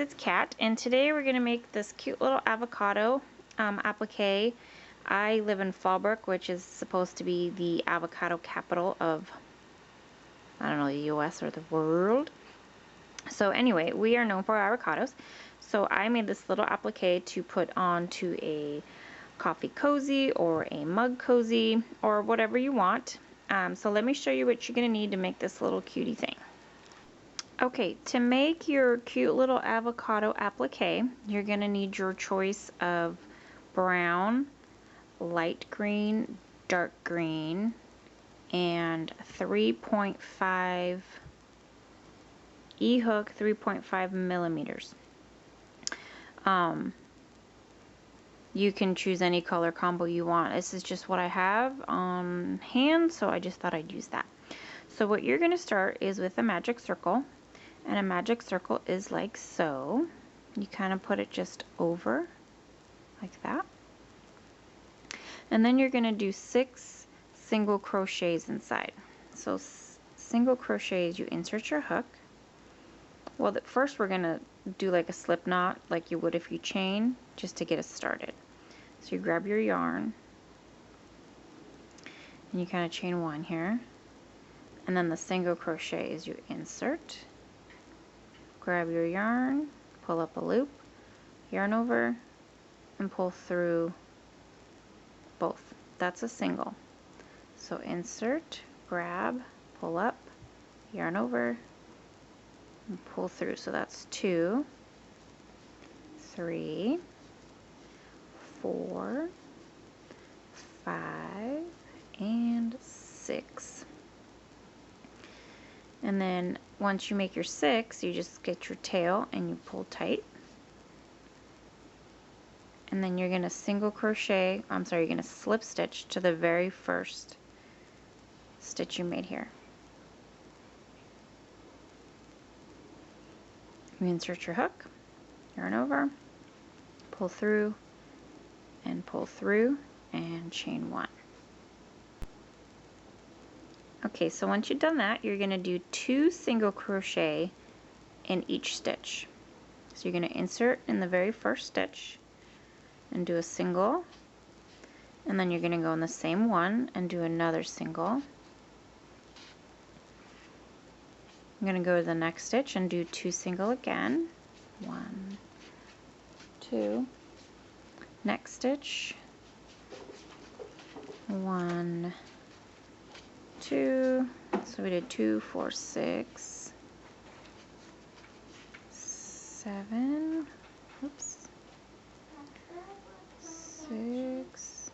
it's Kat, and today we're going to make this cute little avocado applique. I live in Fallbrook, which is supposed to be the avocado capital of, I don't know, the US or the world. So anyway, we are known for avocados. So I made this little applique to put onto a coffee cozy or a mug cozy or whatever you want. So let me show you what you're going to need to make this little cutie thing. Okay, to make your cute little avocado applique, you're going to need your choice of brown, light green, dark green, and 3.5 E-hook, 3.5 millimeters. You can choose any color combo you want. This is just what I have on hand, so I just thought I'd use that. So what you're going to start is with a magic circle. And a magic circle is like so. You kind of put it just over, like that. And then you're going to do 6 single crochets inside. So single crochets, you insert your hook. Well, first we're going to do like a slip knot, like you would if you chain, just to get us started. So you grab your yarn, and you kind of chain 1 here. And then the single crochet is you insert. Grab your yarn, pull up a loop, yarn over, and pull through both. That's a single. So insert, grab, pull up, yarn over, and pull through. So that's 2, 3, 4, 5, and 6. And then once you make your 6, you just get your tail and you pull tight. And then you're going to single crochet, you're going to slip stitch to the very first stitch you made here. You insert your hook, yarn over, pull through, and chain 1. Okay, so once you've done that, you're going to do 2 single crochet in each stitch. So you're going to insert in the very first stitch and do a single, and then you're going to go in the same one and do another single. I'm going to go to the next stitch and do 2 single again. 1, 2. Next stitch. 1, 2, so we did 2, 4, 6, 7, oops, 6,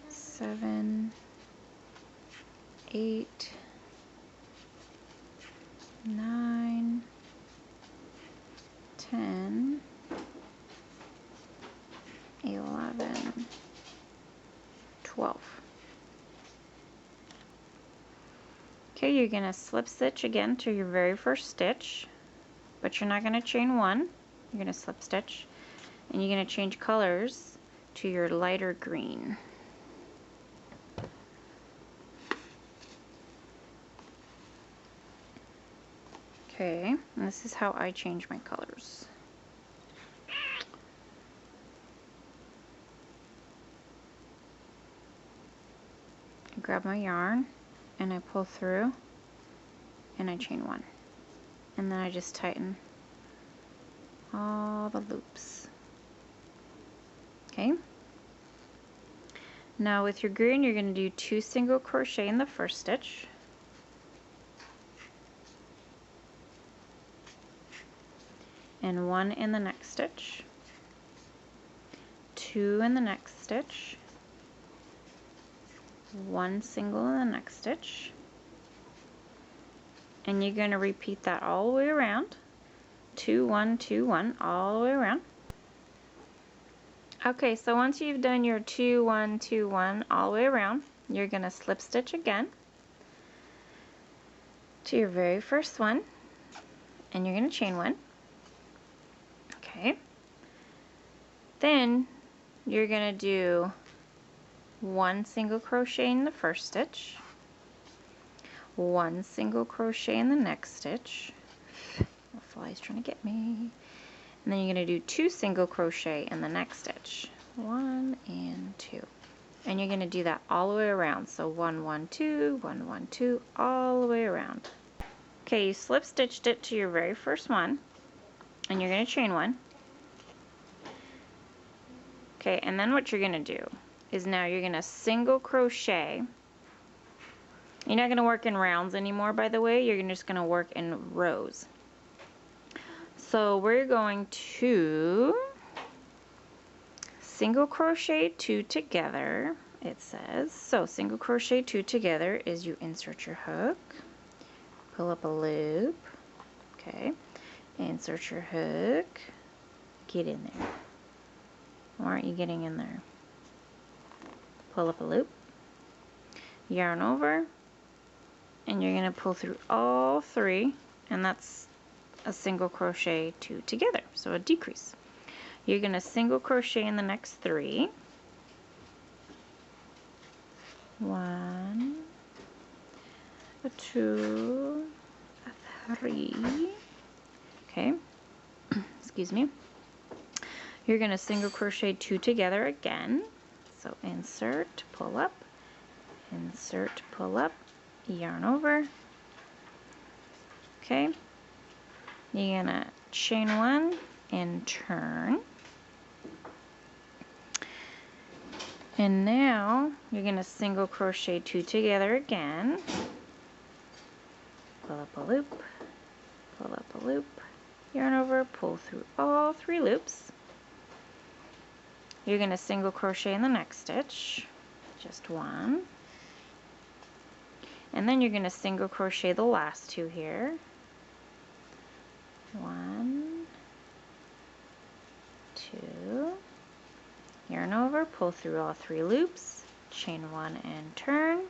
7, 8, 9, 10, 11, 12. Okay, you're going to slip stitch again to your very first stitch, but you're not going to chain 1. You're going to slip stitch, and you're going to change colors to your lighter green. Okay, and this is how I change my colors. I grab my yarn and I pull through and I chain 1, and then I just tighten all the loops. Okay, now with your green you're going to do 2 single crochet in the first stitch, and 1 in the next stitch, 2 in the next stitch, 1 single in the next stitch, and you're going to repeat that all the way around. 2, 1, 2, 1, all the way around. Okay, so once you've done your 2, 1, 2, 1 all the way around, you're going to slip stitch again to your very first one, and you're going to chain 1. Okay, then you're going to do 1 single crochet in the first stitch, 1 single crochet in the next stitch. The fly's trying to get me. And then you're going to do 2 single crochet in the next stitch. 1 and 2. And you're going to do that all the way around. So 1, 1, 2, 1, 1, 2, all the way around. Okay, you slip stitched it to your very first one, and you're going to chain 1. Okay, and then what you're going to do is now you're going to single crochet. You're not going to work in rounds anymore, by the way. You're just going to work in rows. So we're going to single crochet 2 together, it says. So single crochet 2 together is you insert your hook, pull up a loop, okay, insert your hook, get in there. Why aren't you getting in there? Pull up a loop, yarn over, and you're going to pull through all 3, and that's a single crochet 2 together, so a decrease. You're going to single crochet in the next 3. 1, 2, 3. Okay, excuse me. You're going to single crochet 2 together again. So insert, pull up, insert, pull up, yarn over. Okay, you're going to chain 1 and turn. And now you're going to single crochet 2 together again. Pull up a loop, pull up a loop, yarn over, pull through all 3 loops. You're going to single crochet in the next stitch, just 1. And then you're going to single crochet the last 2 here. 1, 2, yarn over, pull through all 3 loops, chain 1 and turn.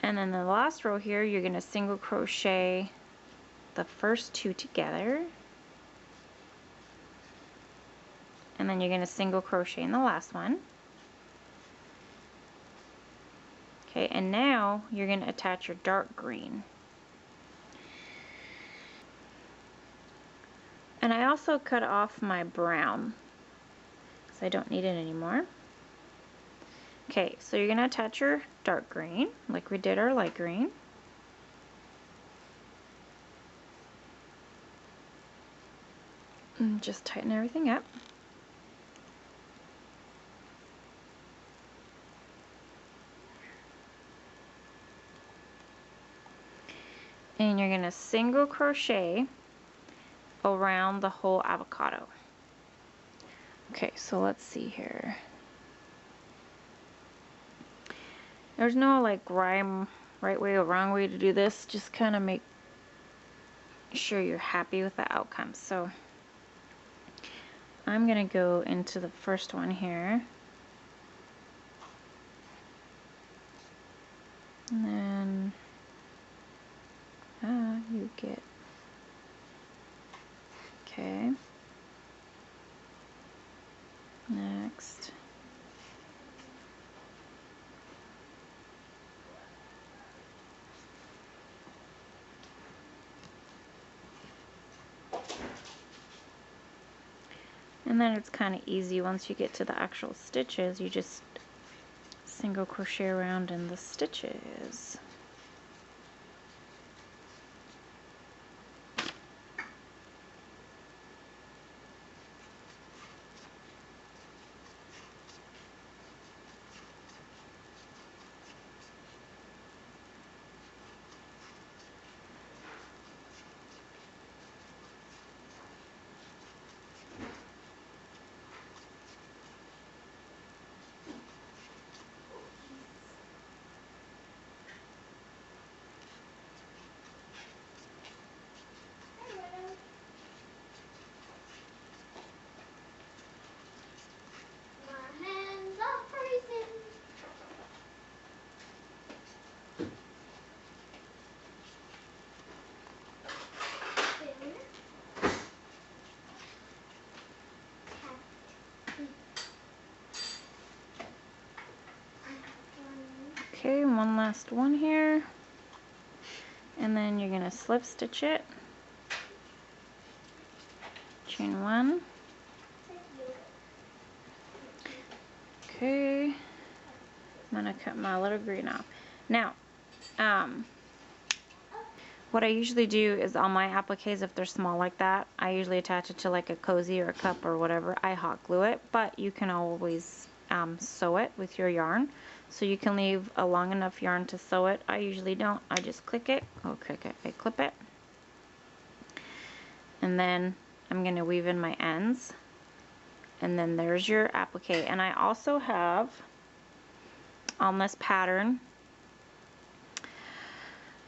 And then the last row here, you're going to single crochet the first 2 together. And then you're going to single crochet in the last one. Okay, and now you're going to attach your dark green. And I also cut off my brown, because I don't need it anymore. Okay, so you're going to attach your dark green, like we did our light green. And just tighten everything up. And you're going to single crochet around the whole avocado. Okay, so let's see here. There's no like right way or wrong way to do this. Just kind of make sure you're happy with the outcome. So I'm going to go into the first one here. And then you get, okay, next. And then it's kind of easy once you get to the actual stitches, you just single crochet around in the stitches. one last one here, and then you're gonna slip stitch it, chain one. Okay, I'm gonna cut my little green off. Now, what I usually do is on my appliques, if they're small like that, I usually attach it to like a cozy or a cup or whatever. I hot glue it, but you can always sew it with your yarn. So you can leave a long enough yarn to sew it. I usually don't. I just click it. I clip it. And then I'm going to weave in my ends. And then there's your applique. And I also have on this pattern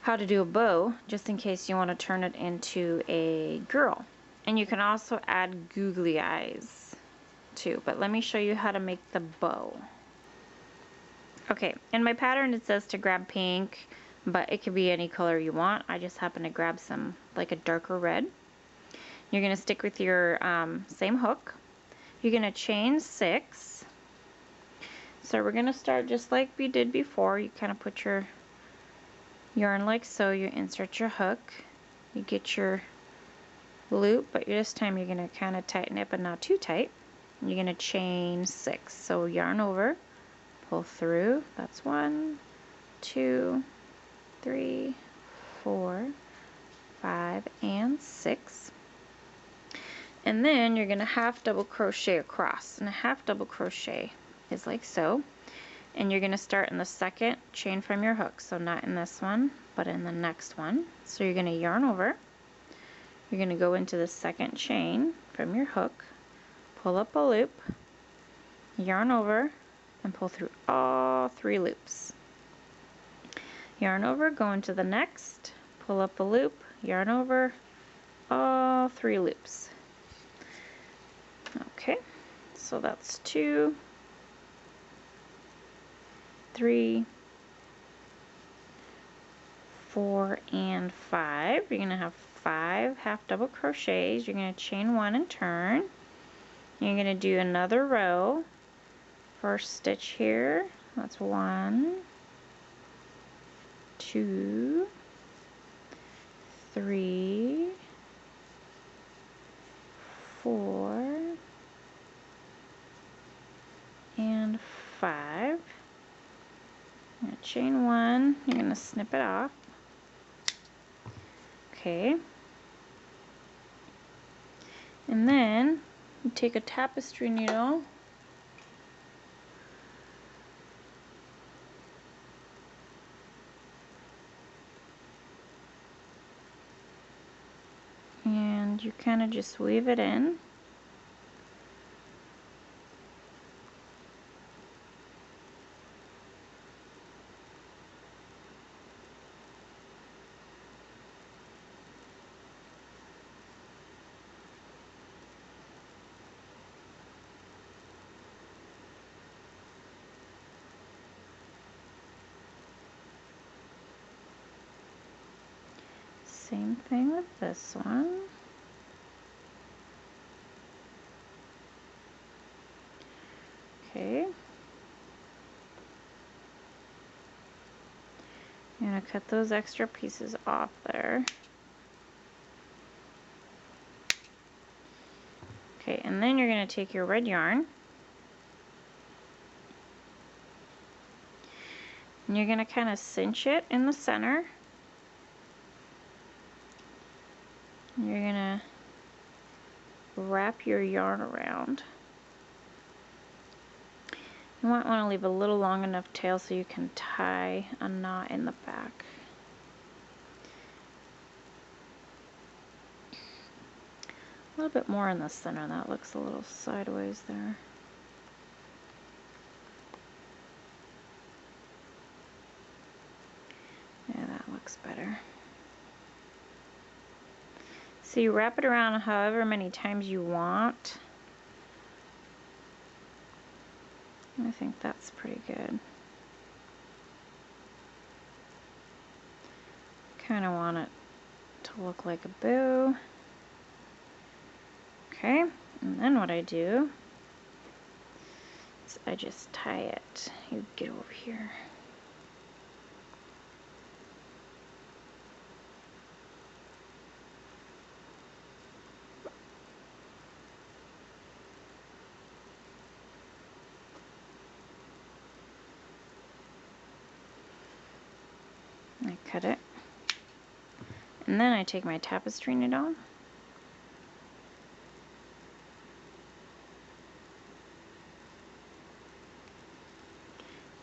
how to do a bow, just in case you want to turn it into a girl. And you can also add googly eyes too, but let me show you how to make the bow. Okay, in my pattern it says to grab pink, but it could be any color you want. I just happen to grab some, like a darker red. You're going to stick with your same hook. You're going to chain 6. So we're going to start just like we did before. You kind of put your yarn like so, you insert your hook, you get your loop, but this time you're going to kind of tighten it, but not too tight. You're going to chain 6. So yarn over, pull through, that's 1, 2, 3, 4, 5, and 6. And then you're going to half double crochet across, and a half double crochet is like so. And you're going to start in the second chain from your hook, so not in this one, but in the next one. So you're going to yarn over, you're going to go into the second chain from your hook, pull up a loop, yarn over, and pull through all 3 loops. Yarn over, go into the next, pull up a loop, yarn over, all 3 loops. Okay, so that's 2, 3, 4, and 5. You're going to have 5 half double crochets. You're going to chain 1 and turn. You're going to do another row. First stitch here. That's 1, 2, 3, 4, and 5. You're going to chain 1, you're going to snip it off. Okay. And then you take a tapestry needle and you kind of just weave it in. Same thing with this one. Okay. I'm going to cut those extra pieces off there. Okay, and then you're going to take your red yarn and you're going to kind of cinch it in the center. You're going to wrap your yarn around. You might want to leave a little long enough tail so you can tie a knot in the back. A little bit more in the center. That looks a little sideways there. Yeah, that looks better. So you wrap it around however many times you want. I think that's pretty good. Kind of want it to look like a bow. Okay, and then what I do is I just tie it. You get over here. cut it. And then I take my tapestry needle.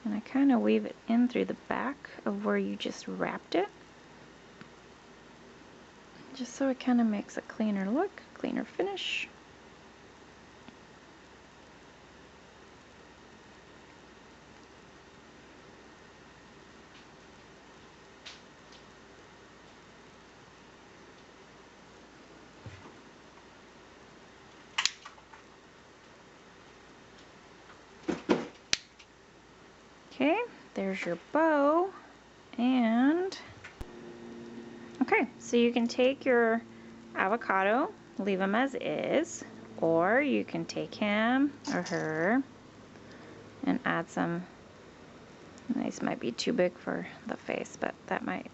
And I kind of weave it in through the back of where you just wrapped it. Just so it kind of makes a cleaner look, cleaner finish. Okay, there's your bow, and okay, so you can take your avocado, leave him as is, or you can take him or her and add some. These might be too big for the face, but that might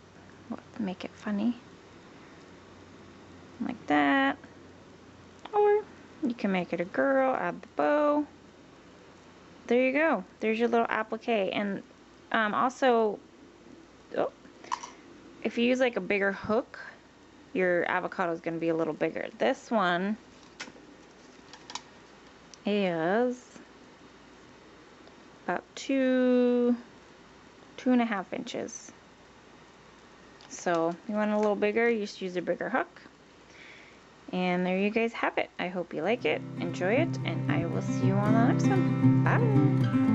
make it funny. Like that. Or you can make it a girl, add the bow. There you go. There's your little applique. And also, if you use like a bigger hook, your avocado is going to be a little bigger. This one is about 2.5 inches. So you want a little bigger, you just use a bigger hook. And there you guys have it. I hope you like it, enjoy it, and I will see you on the next one. Bye!